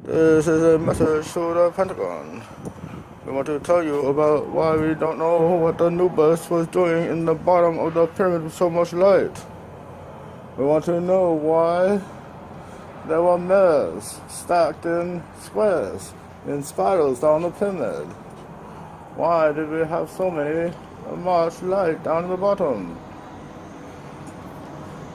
This is a message to the Pentagon. We want to tell you about why we don't know what the Nubus was doing in the bottom of the pyramid with so much light. We want to know why there were mirrors stacked in squares, in spirals down the pyramid. Why did we have so much light down in the bottom?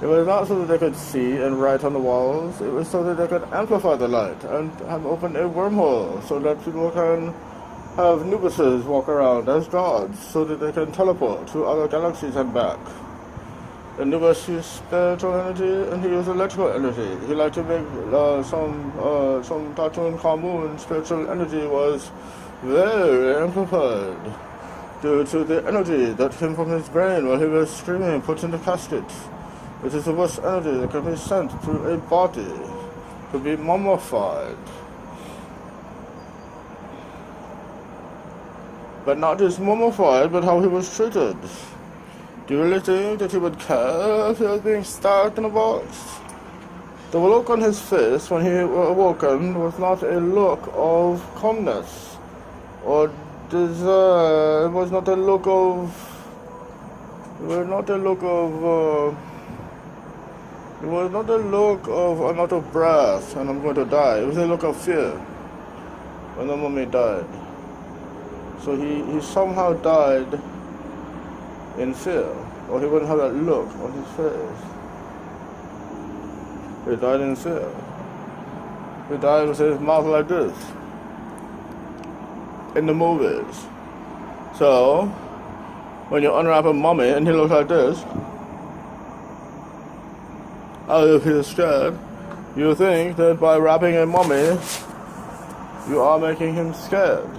It was not so that they could see and write on the walls. It was so that they could amplify the light and have opened a wormhole so that people can have Nubuses walk around as gods so that they can teleport to other galaxies and back. The Nubus used spiritual energy and he used electrical energy. He liked to make some cartoon cartoon spiritual energy was very amplified due to the energy that came from his brain while he was screaming, put in the casket. It is the worst energy that can be sent to a body to be mummified. But not just mummified, but how he was treated. Do you really think that he would care if he was being stacked in a box? The look on his face when he awoken was not a look of calmness or desire. It was not a look of I'm out of breath and I'm going to die. It was a look of fear when the mummy died. So he somehow died in fear, or he wouldn't have that look on his face. He died in fear. He died with his mouth like this in the movies. So when you unwrap a mummy and he looks like this, as if he's scared, you think that by wrapping a mummy, you are making him scared.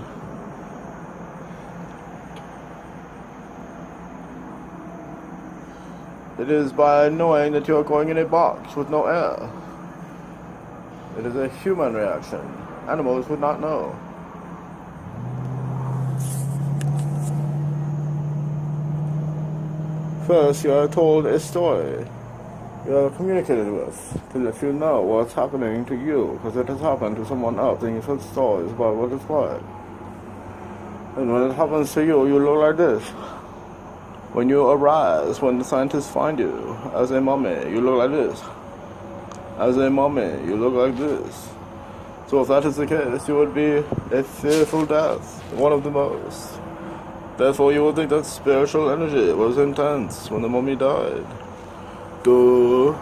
It is by knowing that you are going in a box with no air. It is a human reaction. Animals would not know. First, you are told a story. You are communicated with to let you know what's happening to you, because it has happened to someone else, and you've heard stories about what it's like. And when it happens to you, you look like this. When you arise, when the scientists find you as a mummy, you look like this. As a mummy, you look like this. So if that is the case, you would be a fearful death, one of the most. Therefore, you would think that spiritual energy was intense when the mummy died. Duh.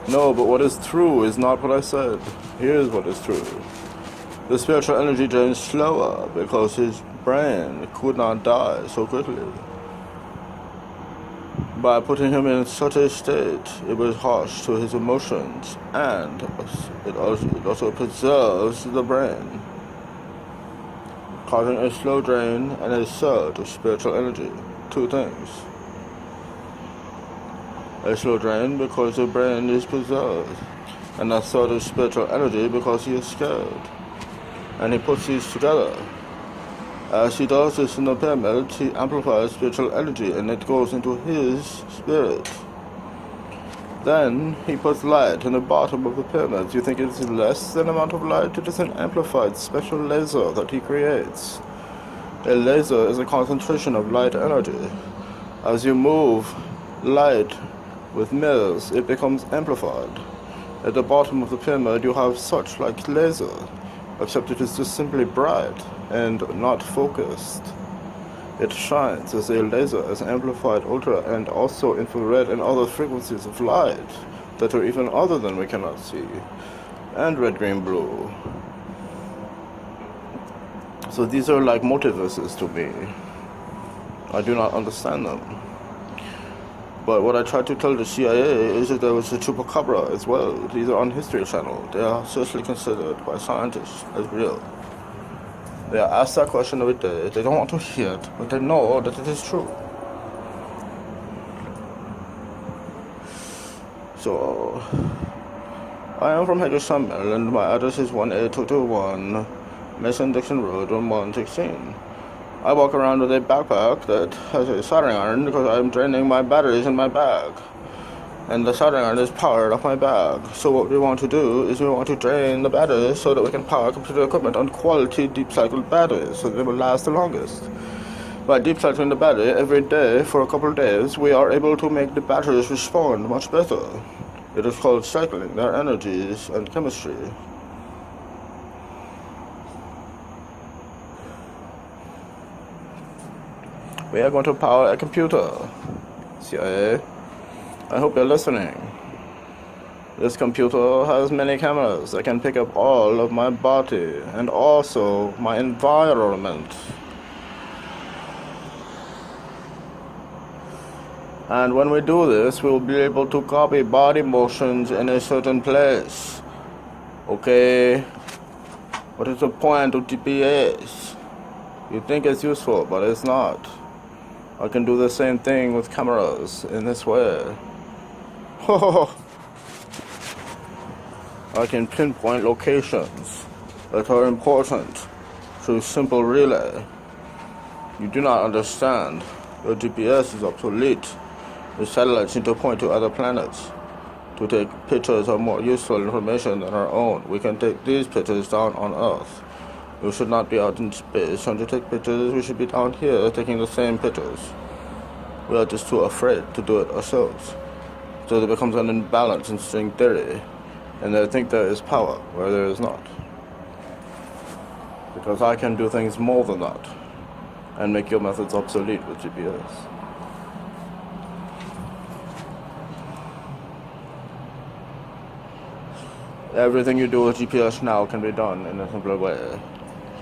No, but what is true is not what I said. Here's what is true. The spiritual energy drained slower because his brain could not die so quickly. By putting him in such a state, it was harsh to his emotions, and it also preserves the brain, causing a slow drain and a surge of spiritual energy. Two things. A slow drain because the brain is preserved, and a surge of spiritual energy because he is scared. And he puts these together. As he does this in the pyramid, he amplifies spiritual energy and it goes into his spirit. Then he puts light in the bottom of the pyramid. You think it's less than amount of light? It is an amplified special laser that he creates. A laser is a concentration of light energy. As you move light with mirrors, it becomes amplified. At the bottom of the pyramid, you have such like laser, except it is just simply bright and not focused. It shines as a laser, as amplified ultra and also infrared and other frequencies of light that are even other than we cannot see, and red, green, blue. So these are like multiverses to me. I do not understand them. But what I tried to tell the CIA is that there was a chupacabra as well. These are on History Channel. They are seriously considered by scientists as real. They are asked that question every day. They don't want to hear it, but they know that it is true. So, I am from Hagerstown, Maryland. My address is 18221 Mason-Dixon Road, room 116. I walk around with a backpack that has a soldering iron because I'm draining my batteries in my bag. and the soldering iron is powered off my bag. So what we want to do is we want to drain the batteries so that we can power computer equipment on quality deep cycled batteries so that they will last the longest. By deep cycling the battery every day for a couple of days, we are able to make the batteries respond much better. It is called cycling their energies and chemistry. We are going to power a computer. CIA, I hope you're listening. This computer has many cameras that can pick up all of my body and also my environment. And when we do this, we'll be able to copy body motions in a certain place. Okay? What is the point of GPS? You think it's useful, but it's not. I can do the same thing with cameras in this way. I can pinpoint locations that are important through simple relay. You do not understand. Your GPS is obsolete. The satellites need to point to other planets to take pictures of more useful information than our own. We can take these pictures down on Earth. We should not be out in space trying to take pictures. We should be down here taking the same pictures. We are just too afraid to do it ourselves. So there becomes an imbalance in string theory, and they think there is power where there is not. Because I can do things more than that, and make your methods obsolete with GPS. Everything you do with GPS now can be done in a simpler way.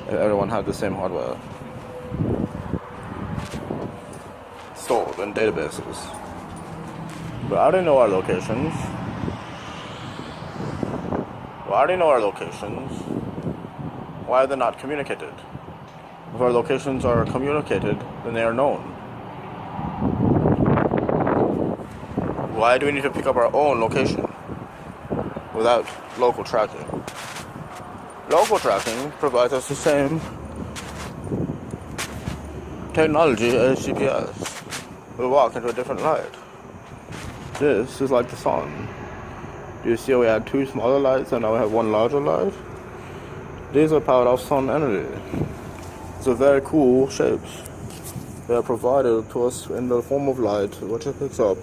Everyone had the same hardware stored in databases. But I didn't know our locations. Well, I already know our locations. Why are they not communicated? If our locations are communicated, then they are known. Why do we need to pick up our own location without local tracking? Local tracking provides us the same technology as GPS. We walk into a different light. This is like the sun. Do you see we had two smaller lights and now we have one larger light? These are powered off sun energy. These are very cool shapes. They are provided to us in the form of light, which it picks up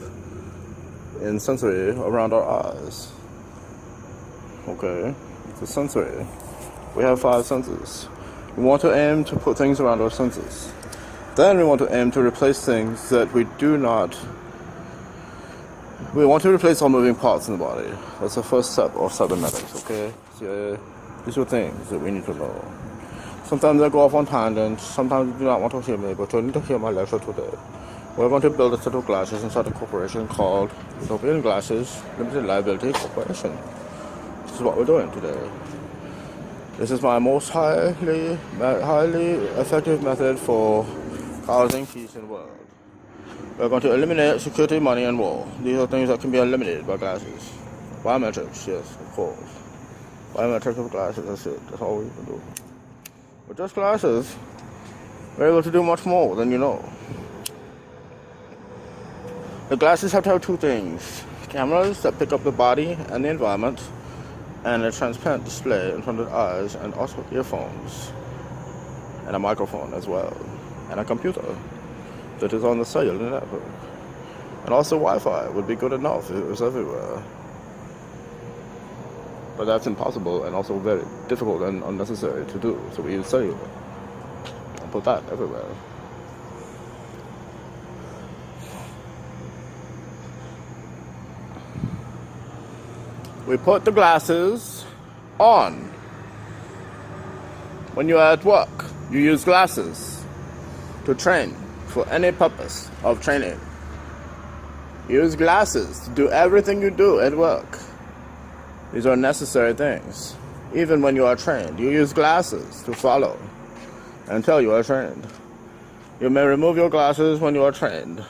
in sensory around our eyes. Okay, it's a sensory. We have 5 senses. We want to aim to put things around our senses. Then we want to aim to replace things that we do not. We want to replace all moving parts in the body. That's the first step of cybernetics, okay? So, these are things that we need to know. Sometimes I go off on tangents. Sometimes you do not want to hear me, but you need to hear my lecture today. We're going to build a set of glasses inside a corporation called Utopian Glasses Limited Liability Corporation. This is what we're doing today. This is my most highly effective method for causing peace in the world. We're going to eliminate security, money, and war. These are things that can be eliminated by glasses. Biometrics, yes, of course. Biometrics of glasses, that's it. That's all we can do. With just glasses, we're able to do much more than you know. The glasses have to have 2 things. Cameras that pick up the body and the environment, and a transparent display in front of the eyes, and also earphones, and a microphone as well, and a computer that is on the cellular network. And also Wi-Fi would be good enough if it was everywhere. But that's impossible and also very difficult and unnecessary to do, so we use cellular. And put that everywhere. We put the glasses on. When you are at work, you use glasses to train for any purpose of training. Use glasses to do everything you do at work. These are necessary things. Even when you are trained, you use glasses to follow until you are trained. You may remove your glasses when you are trained.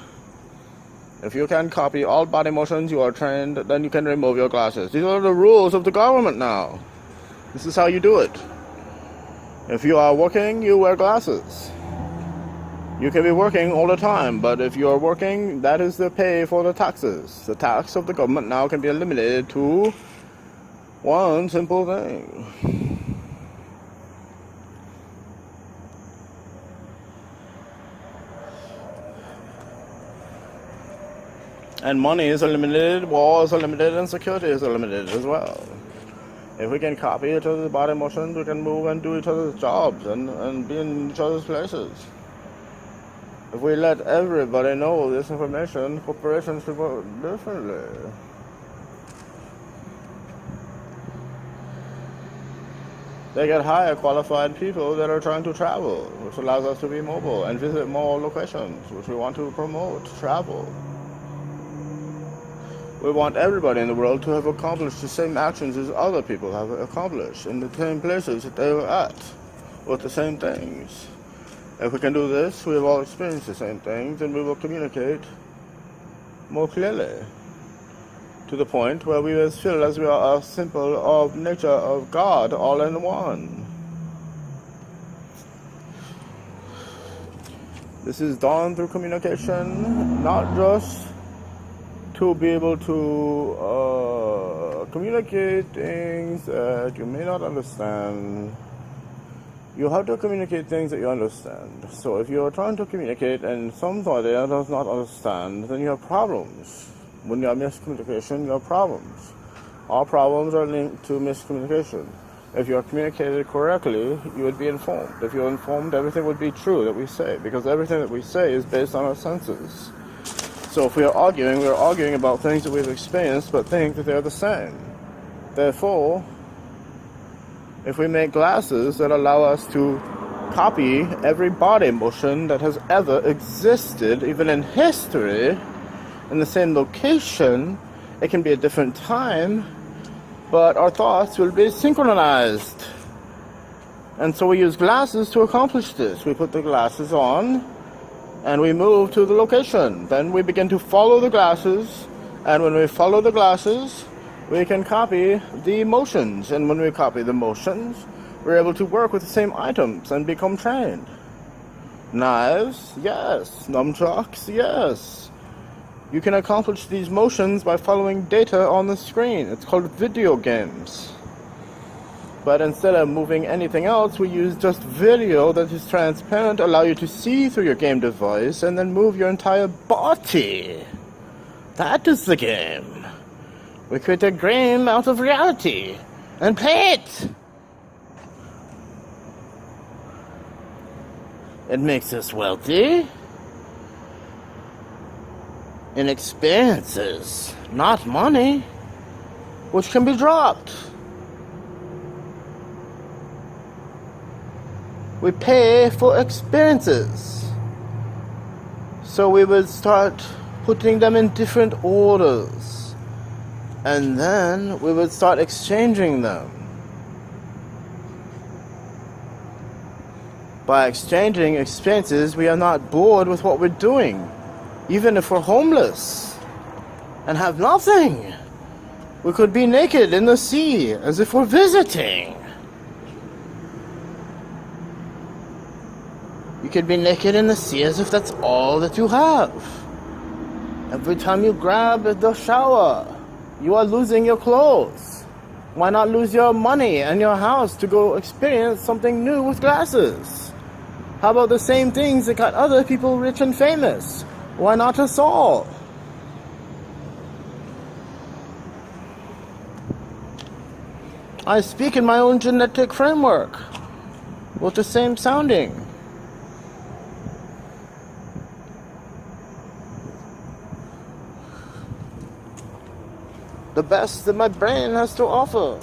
If you can copy all body motions you are trained, then you can remove your glasses. These are the rules of the government now. This is how you do it. If you are working, you wear glasses. You can be working all the time, but if you're working, that is the pay for the taxes. The tax of the government now can be eliminated to one simple thing. And money is eliminated, wars are limited, and security is eliminated as well. If we can copy each other's body motions, we can move and do each other's jobs and be in each other's places. If we let everybody know this information, corporations should work differently. They get higher qualified people that are trying to travel, which allows us to be mobile and visit more locations, which we want to promote travel. We want everybody in the world to have accomplished the same actions as other people have accomplished in the same places that they were at, with the same things. If we can do this, we have all experienced the same things, and we will communicate more clearly to the point where we will feel as we are a symbol of nature of God all in one. This is done through communication, not just to be able to communicate things that you may not understand. You have to communicate things that you understand. So if you are trying to communicate and somebody does not understand, then you have problems. When you have miscommunication, you have problems. All problems are linked to miscommunication. If you are communicated correctly, you would be informed. If you're informed, everything would be true that we say, because everything that we say is based on our senses. So if we are arguing about things that we've experienced, but think that they're the same. Therefore, if we make glasses that allow us to copy every body motion that has ever existed, even in history, in the same location, it can be a different time, but our thoughts will be synchronized. And so we use glasses to accomplish this. We put the glasses on, and we move to the location. Then we begin to follow the glasses, and when we follow the glasses, we can copy the motions, and when we copy the motions, we're able to work with the same items and become trained. Knives, yes. Nunchucks, yes. You can accomplish these motions by following data on the screen. It's called video games. But instead of moving anything else, we use just video that is transparent, allow you to see through your game device, and then move your entire body. That is the game. We create a game out of reality and play it. It makes us wealthy in experiences, not money, which can be dropped. We pay for experiences. So we would start putting them in different orders. And then we would start exchanging them. By exchanging experiences, we are not bored with what we're doing. Even if we're homeless and have nothing, we could be naked in the sea as if we're visiting. You could be naked in the sea as if that's all that you have. Every time you grab the shower, you are losing your clothes. Why not lose your money and your house to go experience something new with glasses? How about the same things that got other people rich and famous? Why not us all? I speak in my own genetic framework with the same sounding. The best that my brain has to offer.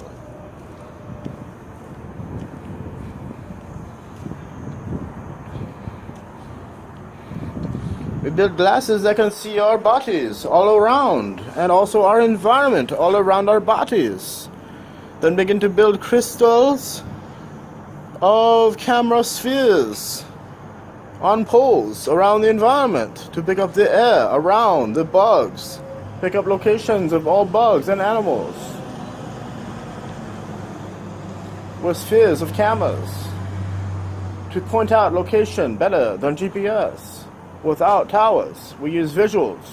We build glasses that can see our bodies all around, and also our environment all around our bodies. Then begin to build crystals of camera spheres on poles around the environment to pick up the air around the bugs. Pick up locations of all bugs and animals. With spheres of cameras. to point out location better than GPS. Without towers, we use visuals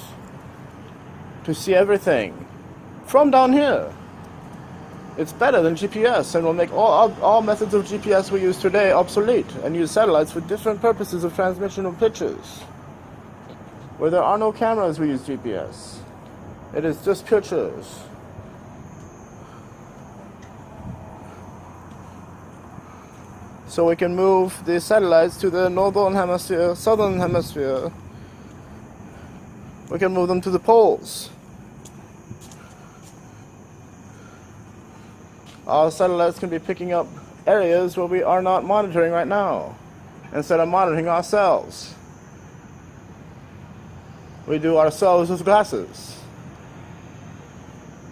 to see everything from down here. It's better than GPS and will make all methods of GPS we use today obsolete and use satellites for different purposes of transmission of pictures. Where there are no cameras, we use GPS. It is just pictures. So we can move the satellites to the northern hemisphere, southern hemisphere. We can move them to the poles. Our satellites can be picking up areas where we are not monitoring right now, instead of monitoring ourselves. We do ourselves with glasses.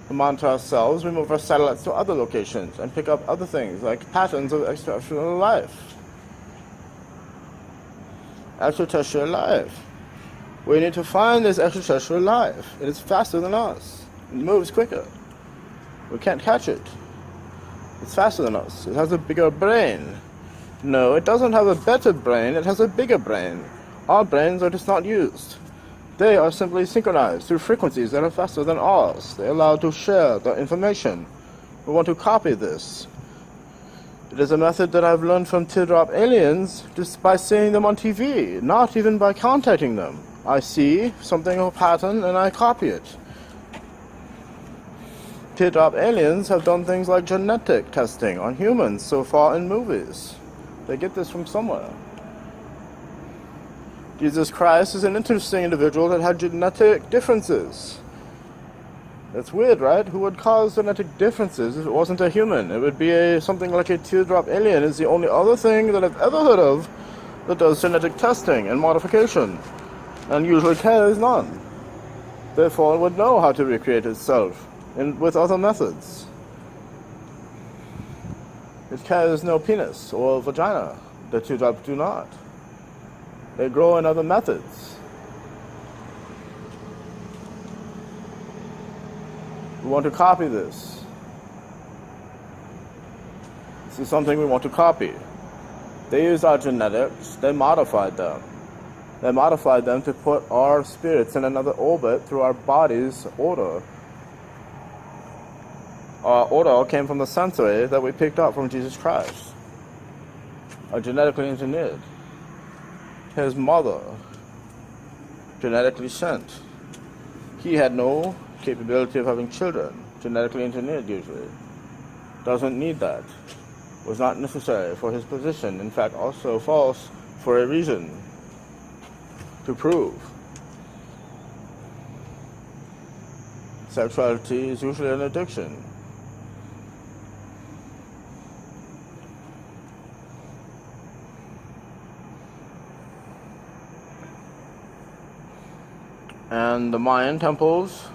To monitor ourselves, we move our satellites to other locations and pick up other things like patterns of extraterrestrial life. Extraterrestrial life. We need to find this extraterrestrial life. It is faster than us. It moves quicker. We can't catch it. It's faster than us. It has a bigger brain. No, it doesn't have a better brain. It has a bigger brain. Our brains are just not used. They are simply synchronized through frequencies that are faster than ours. They allow to share the information. We want to copy this. It is a method that I've learned from teardrop aliens just by seeing them on TV, not even by contacting them. I see something of a pattern and I copy it. Teardrop aliens have done things like genetic testing on humans so far in movies. They get this from somewhere. Jesus Christ is an interesting individual that had genetic differences. That's weird, right? Who would cause genetic differences if it wasn't a human? It would be something like a teardrop alien is the only other thing that I've ever heard of that does genetic testing and modification. And usually carries none. Therefore, it would know how to recreate itself with other methods. It carries no penis or vagina. The teardrops do not. They grow in other methods. We want to copy this. This is something we want to copy. They used our genetics. They modified them. They modified them to put our spirits in another orbit through our body's order. Our order came from the sensory that we picked up from Jesus Christ. Are genetically engineered. His mother, genetically sent. He had no capability of having children, genetically engineered usually. Doesn't need that. Was not necessary for his position. In fact, also false for a reason. To prove. Sexuality is usually an addiction. And the Mayan temples,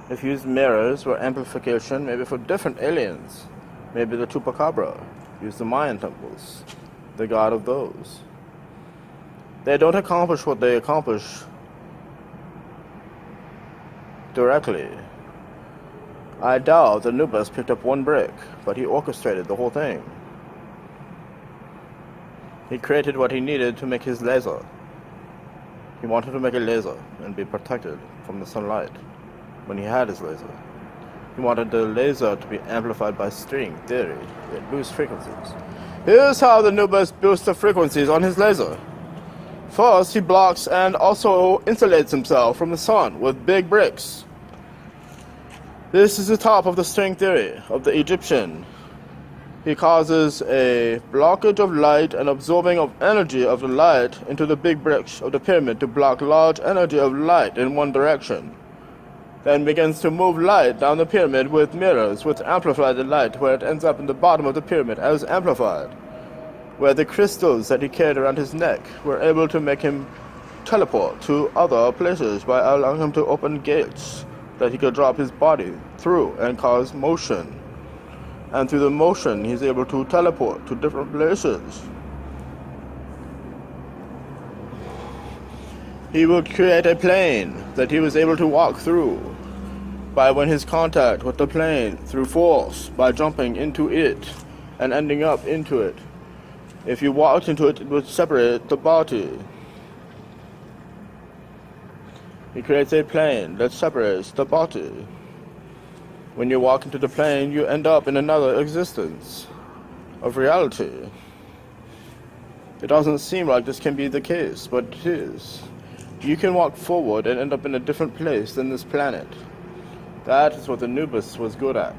if used mirrors were amplification, maybe for different aliens. Maybe the Chupacabra used the Mayan temples, the god of those. They don't accomplish what they accomplish directly. I doubt that Anubis picked up one brick, but he orchestrated the whole thing. He created what he needed to make his laser. He wanted to make a laser and be protected from the sunlight when he had his laser. He wanted the laser to be amplified by string theory. It boosts frequencies. Here's how the Anubis boosts the frequencies on his laser. First, he blocks and also insulates himself from the sun with big bricks. This is the top of the string theory of the Egyptian. He causes a blockage of light and absorbing of energy of the light into the big bricks of the pyramid to block large energy of light in one direction. Then begins to move light down the pyramid with mirrors which amplify the light where it ends up in the bottom of the pyramid as amplified, where the crystals that he carried around his neck were able to make him teleport to other places by allowing him to open gates that he could drop his body through and cause motion. And through the motion, he's able to teleport to different places. He would create a plane that he was able to walk through by when his contact with the plane through force, by jumping into it and ending up into it. If you walked into it, it would separate the body. He creates a plane that separates the body. When you walk into the plane, you end up in another existence of reality. It doesn't seem like this can be the case, but it is. You can walk forward and end up in a different place than this planet. That is what the Nubis was good at.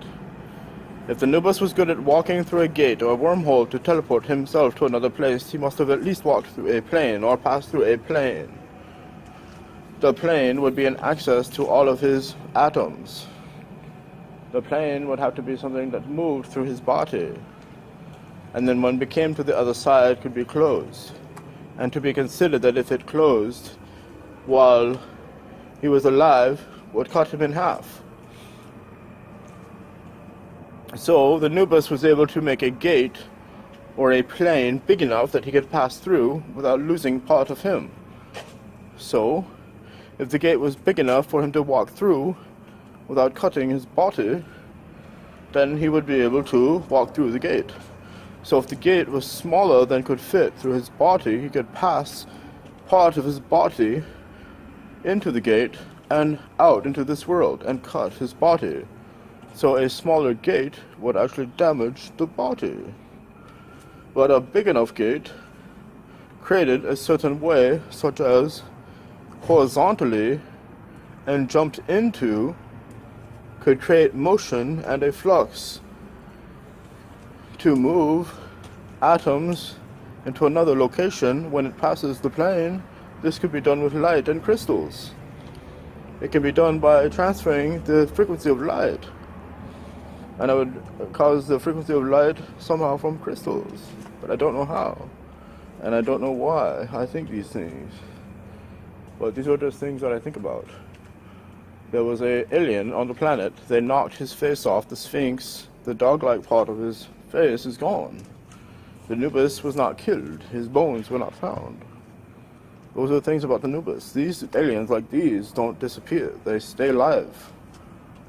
If the Nubis was good at walking through a gate or a wormhole to teleport himself to another place, he must have at least walked through a plane or passed through a plane. The plane would be an access to all of his atoms. The plane would have to be something that moved through his body. And then when it came to the other side, could be closed. And to be considered that if it closed while he was alive, would cut him in half. So the Nubis was able to make a gate or a plane big enough that he could pass through without losing part of him. So, if the gate was big enough for him to walk through without cutting his body, then he would be able to walk through the gate. So if the gate was smaller than could fit through his body, he could pass part of his body into the gate and out into this world and cut his body. So a smaller gate would actually damage the body. But a big enough gate created a certain way, such as horizontally and jumped into, could create motion and a flux to move atoms into another location when it passes the plane. This could be done with light and crystals. It can be done by transferring the frequency of light. And I would cause the frequency of light somehow from crystals. But I don't know how. And I don't know why I think these things. But these are just things that I think about. There was an alien on the planet. They knocked his face off. The Sphinx, the dog-like part of his face, is gone. The Nubis was not killed. His bones were not found. Those are the things about the Nubis. These aliens like these don't disappear. They stay alive.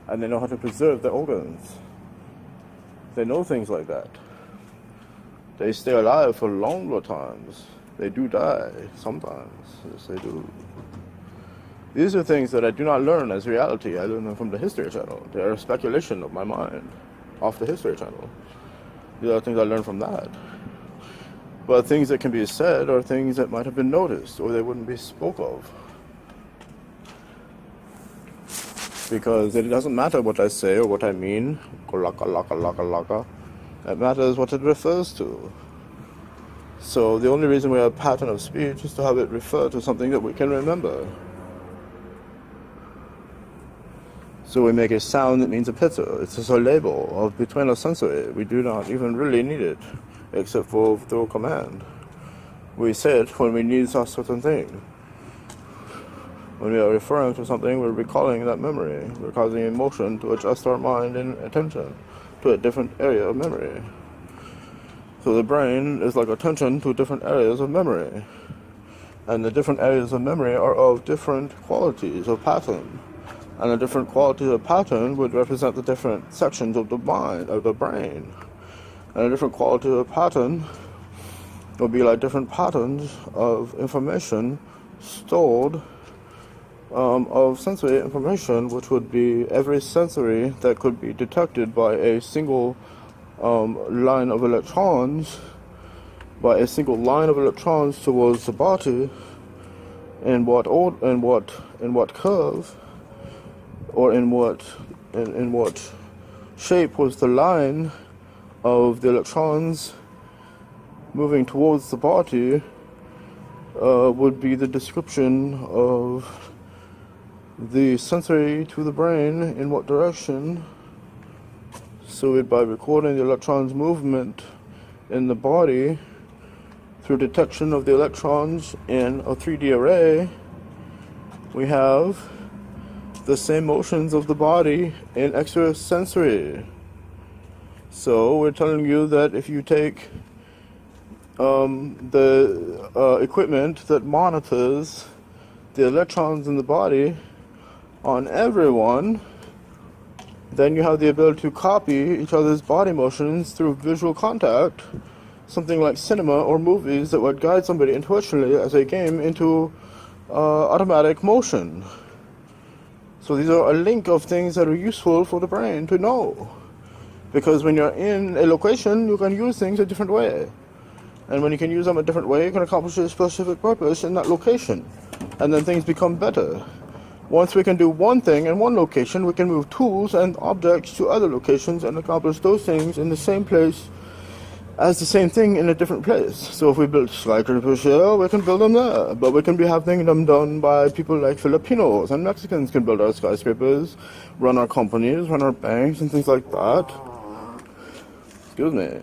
And they know how to preserve their organs. They know things like that. They stay alive for longer times. They do die sometimes. Yes, they do. These are things that I do not learn as reality. I learn them from the History Channel. They are a speculation of my mind off the History Channel. These are things I learned from that. But things that can be said are things that might have been noticed or they wouldn't be spoke of. Because it doesn't matter what I say or what I mean. It matters what it refers to. So the only reason we have a pattern of speech is to have it refer to something that we can remember. So we make a sound that means a pizza. It's just a label of between a sensory. We do not even really need it, except for through command. We say it when we need a certain thing. When we are referring to something, we're recalling that memory. We're causing emotion to adjust our mind and attention to a different area of memory. So the brain is like attention to different areas of memory. And the different areas of memory are of different qualities of pattern. And the different qualities of pattern would represent the different sections of the mind, of the brain. And a different quality of pattern would be like different patterns of information stored of sensory information, which would be every sensory that could be detected by a single line of electrons, towards the body, in what curve, or in what shape was the line of the electrons moving towards the body, would be the description of the sensory to the brain in what direction. So by recording the electrons' movement in the body through detection of the electrons in a 3D array, we have the same motions of the body in extrasensory. So we're telling you that if you take the equipment that monitors the electrons in the body on everyone, then you have the ability to copy each other's body motions through visual contact, something like cinema or movies that would guide somebody intellectually as a game into automatic motion. So these are a link of things that are useful for the brain to know. Because when you're in a location, you can use things a different way. And when you can use them a different way, you can accomplish a specific purpose in that location. And then things become better. Once we can do one thing in one location, we can move tools and objects to other locations and accomplish those things in the same place as the same thing in a different place. So if we build skyscrapers here, we can build them there. But we can be having them done by people like Filipinos, and Mexicans can build our skyscrapers, run our companies, run our banks, and things like that. Excuse me.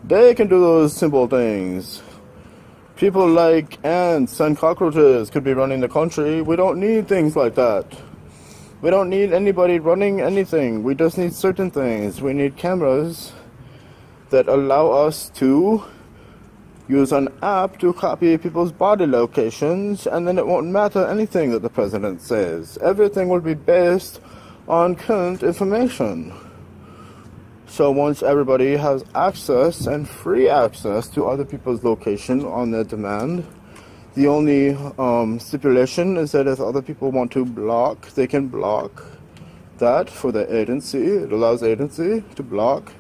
They can do those simple things. People like ants and cockroaches could be running the country. We don't need things like that. We don't need anybody running anything. We just need certain things. We need cameras that allow us to use an app to copy people's body locations, and then it won't matter anything that the president says. Everything will be based on current information. So once everybody has access and free access to other people's location on their demand, the only stipulation is that if other people want to block, they can block that for the agency. It allows agency to block.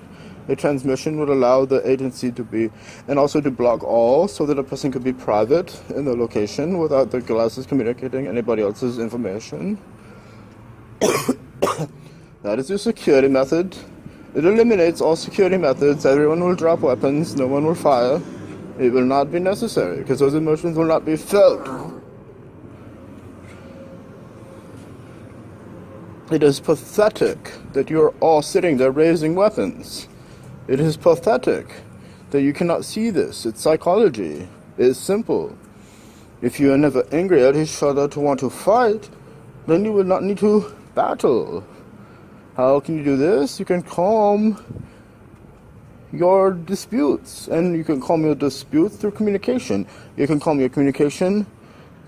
A transmission would allow the agency to be, and also to block all, so that a person could be private in the location without the glasses communicating anybody else's information. That is a security method. It eliminates all security methods. Everyone will drop weapons. No one will fire. It will not be necessary, because those emotions will not be felt. It is pathetic that you are all sitting there raising weapons. It is pathetic that you cannot see this. It's psychology. It is simple. If you are never angry at each other to want to fight, then you will not need to battle. How can you do this? You can calm your disputes, and you can calm your disputes through communication. You can calm your communication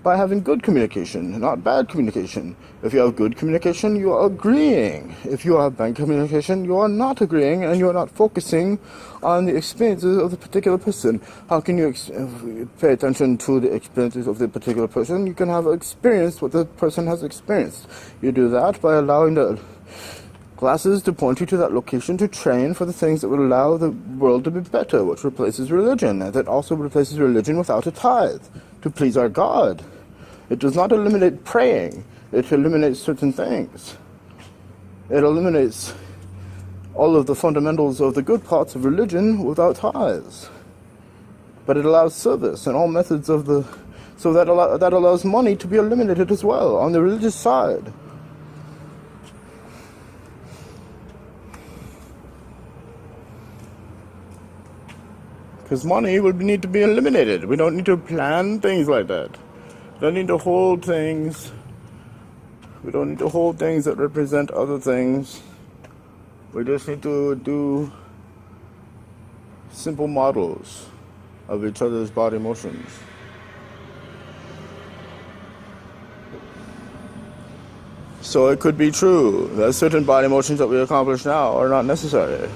by having good communication, not bad communication. If you have good communication, you are agreeing. If you have bad communication, you are not agreeing, and you are not focusing on the experiences of the particular person. How can you pay attention to the experiences of the particular person? You can have experienced what the person has experienced. You do that by allowing the glasses to point you to that location to train for the things that would allow the world to be better, which replaces religion, and that also replaces religion without a tithe, to please our God. It does not eliminate praying. It eliminates certain things. It eliminates all of the fundamentals of the good parts of religion without tithes. But it allows service and all methods of the... So that allows money to be eliminated as well on the religious side. Because money would need to be eliminated. We don't need to plan things like that. We don't need to hold things. We don't need to hold things that represent other things. We just need to do simple models of each other's body motions. So it could be true that certain body motions that we accomplish now are not necessary.